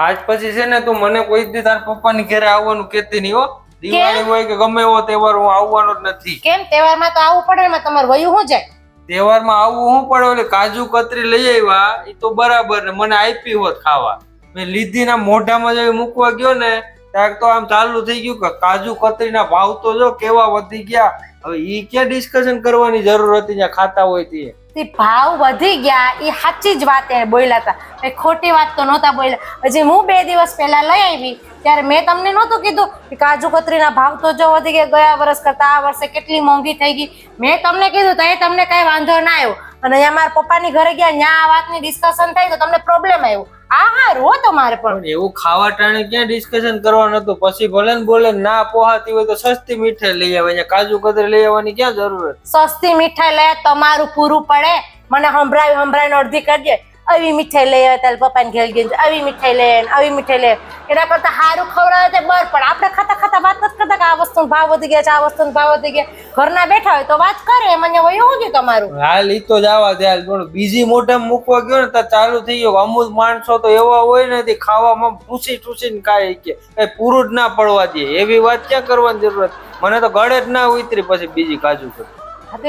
આજ પછી છે ને તું મને કોઈ દી તાર પપ્પાની ઘરે આવવાનું કેતી નહીં હો. દિવાળી હોય કે ગમે એવો તહેવાર હું આવવાનો જ નથી. કેમ? તહેવારમાં તો આવવું પડે ને, તમારે વયું શું જાય? તહેવારમાં આવવું હું પડે? ઓલી કાજુ કતરી લઈ આવ્યા એ તો બરાબર ને, મને આપી હોત ખાવા. મેં લીધી ના મોઢામાં જો મૂકવા ગયો ને ત્યારે તો આમ ચાલુ થઈ ગયું કે કાજુ કતરીના ભાવ તો જો કેવા વધી ગયા. હવે ઈ ક્યાં ડિસ્કશન કરવાની જરૂર હતી જ્યાં ખાતા હોય તે ભાવ વધી ગયા એ સાચી જ વાત એને બોલ્યા હતા, કઈ ખોટી વાત તો નહોતા બોલ્યા. હજી હું 2 દિવસ પહેલા લઈ આવી ત્યારે મેં તમને નહોતું કીધું કે કાજુ કતરીના ભાવ તો જો વધી ગયા, ગયા વર્ષ કરતા આ વર્ષે કેટલી મોંઘી થઈ ગઈ. મેં તમને કીધું તો તમને કઈ વાંધો ના આવ્યો, અને અહીંયા મારા પપ્પાની ઘરે ગયા ત્યાં આ વાતની ડિસ્કશન થઈ તો તમને પ્રોબ્લેમ આવ્યો. હા રો તમારે પણ એવું ખાવા ટાણે ક્યાં ડિસ્કશન કરવાનું હતું? પછી ભલે ને બોલે ના પોહાતી હોય તો સસ્તી મીઠાઈ લઈ આવે, કાજુ કતરી લઈ આવવાની ક્યાં જરૂર? સસ્તી મીઠાઈ લે તમારું પૂરું પડે. મને સંભળાવીને અડધી કરી દે. આવી મીઠાઈ લઈ આવે તારે પપ્પાને ઘેર ગઈ, આવી મીઠાઈ લે, આવી મીઠાઈ લે. એના કરતા સારું ખવડાવે તે બર. પણ આપણે ખાતા ખાતા વાત નથી કરતા કે આ વસ્તુનો ભાવ વધી ગયા છે, આ વસ્તુનો ભાવ વધી ગયા. ઘરના બેઠા હોય તો વાત કરે. મને એવું ગયું તમારું હાલ ઈ તો જવા દે. હાલ પણ બીજી મોઢામાં મૂકવા ગયો ને તો ચાલુ થઈ ગયો. અમુક માણસો તો એવા હોય ને ખાવામાં ટૂસીને કાંઈ કે કઈ પૂરું જ ના પડવા દે. એવી વાત ક્યાં કરવાની જરૂરત? મને તો ગળે જ ના ઉતરી પછી બીજી કાજુ કતરી.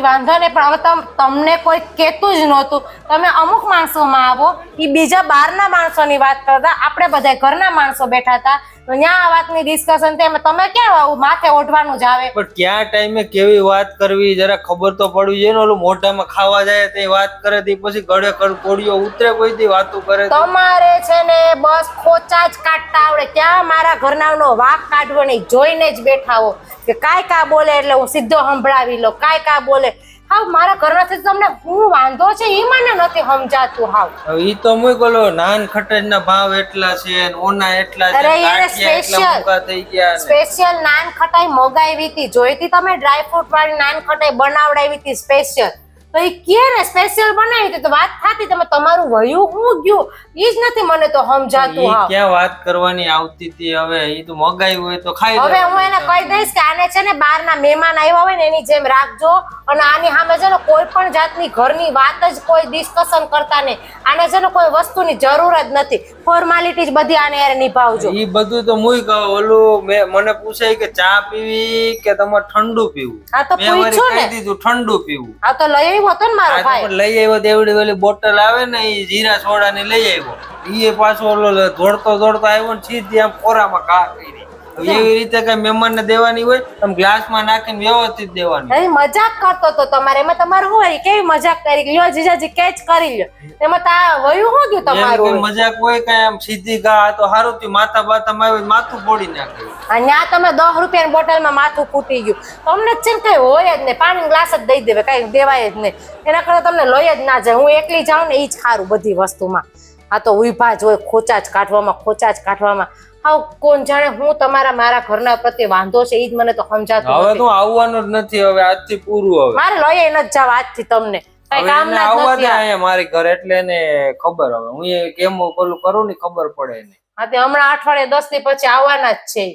વાંધો નહીં, પણ હવે તમને કોઈ કહેતું જ નહોતું. તમે અમુક માણસોમાં આવો, એ બીજા બહારના માણસોની વાત કરતા, આપણે બધા ઘરના માણસો બેઠા હતા તો ત્યાં આ વાતની ડિસ્કશન થઈ. તમે ક્યાં આવું માથે ઓઢવાનું જ આવે? પણ ક્યાં ટાઈમે કેવી વાત કરવી જરા ખબર તો પડવી જોઈએ ને. ઓલું મોઢામાં ખાવા જાય તે વાત કરે તે પછી ગળે કોડિયો ઉતરે કોઈ દી વાતો કરે. તમારે છે ને બસ ખોચા જ કાઢતા આવડે. ક્યાં મારા ઘરનાનો વાક કાઢવો નહીં, જોઈને જ બેઠા હો કે કાંઈ કા બોલે એટલે હું સીધો સંભળાવી લો, કાંઈ કા બોલે. હાવ મારા ઘરનાથી તમને શું વાંધો છે એ મને નથી સમજાતું. હાવ ઈ તો મુય બોલો નાન ખટાઈના ભાવ એટલા છે, ઓના એટલા છે, ગાંઠિયા એટલા મોંઘા થઈ ગયા. સ્પેશિયલ નાન ખટાઈ મગાવી હતી, જોઈતી તમે ડ્રાય ફ્રૂટ વાળી નાન ખટાઈ બનાવડાવી હતી સ્પેશિયલ. તો એ કે ને સ્પેશિયલ બનાવી હતી તો વાત થાતી. તમે તમારું વયું હું ગયું ઈ જ નથી મને તો સમજાતું. હા ક્યાં વાત કરવાની આવતી હતી? હવે ઈ તો મગાવી હોય તો ખાઈ. હવે હું એને કહી દઈશ કે આને છે ને બહારના મહેમાન આવ્યા હોય ને એની જેમ રાખજો, અને આની સામે છે ને કોઈ પણ જાતની ઘરની વાત જ કોઈ ડિસ્કશન કરતા નહીં. આને છે ને કોઈ વસ્તુની જરૂર જ નથી, ફોર્માલિટી જ બધી આને યાર નિભાવજો. ઈ બધું તો મુય કહું. ઓલું મને પૂછાય કે ચા પીવી કે તમારે ઠંડુ પીવું? હા તો પૂછ્યું ને, કહી દીધું ઠંડુ પીવું. હા તો લઈ આવ્યો હતો ને મારો ભાઈ. લઈ આવ્યો દેવડી ઓલી બોટલ આવે ને ઈ જીરા સોડા ની લઈ આવ્યો. ઈ પાછો ઓલો દોડતો આવ્યો ને સીધી આમ ખોરામાં ઘા કરી. એવી રીતે કઈ મહેમાન ને દેવાની હોય તમે ગ્લાસ માં નાખીને વ્યવસ્થિત દેવાની. મજાક કરતો તો તમારે એમાં તમારું શું હોય? કેવી મજાક કરી લ્યો જીજાજી કેચ કરી લ્યો. એમાં તા વયું શું ગયું તમારું? મજાક હોય કઈ આમ સીધી ઘા તો સારું થયું. માથા બાથામાં આવી માથું ફોડી નાખે. ત્યાં તમે 10 રૂપિયાની બોટલમાં માથું ફૂટી ગયું. તમને છે ને કઈ હોય જ નહીં, પાણી ગ્લાસ જ દઈ દેવે, કઈ દેવાય જ નહીં. એના કરતા તમને લઈ જ ના જાય. હું એકલી જાઉં ને એ જ સારું બધી વસ્તુમાં. આ તો ઉભા જ હોય ખોચા જ કાઢવામાં. હા કોણ જાણે હું તમારા મારા ઘરના પ્રત્યે વાંધો છે એ જ મને તો સમજાતું હવે તો આવવાનું જ નથી. હવે આજથી પૂરું. હવે મારે લઈ ન જ જાવ આજથી. તમને કઈ કામ ના આવવા દે અહીંયા મારી ઘર એટલે એને ખબર. હવે હું કેમ પેલું કરું ને ખબર પડે એને. હા તે હમણાં અઠવાડિયે 10 થી પછી આવવાના જ છે.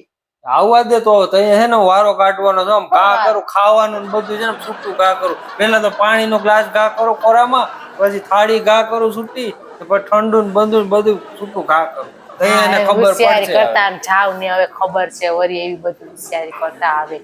આવવા દે તો છે ને વારો કાઢવાનો છે. ઘા કરું ખાવાનું બધું છે ને છૂટું ઘા કરું. પેલા તો પાણીનો ગ્લાસ ઘા કરું ખોરામાં, પછી થાળી ઘા કરું છૂટી, પછી ઠંડુ ને બધું છૂટું ઘા કરું. હોશિયારી કરતા જાવ ને હવે ખબર છે વરી એવી બધી હોશિયારી કરતા આવે.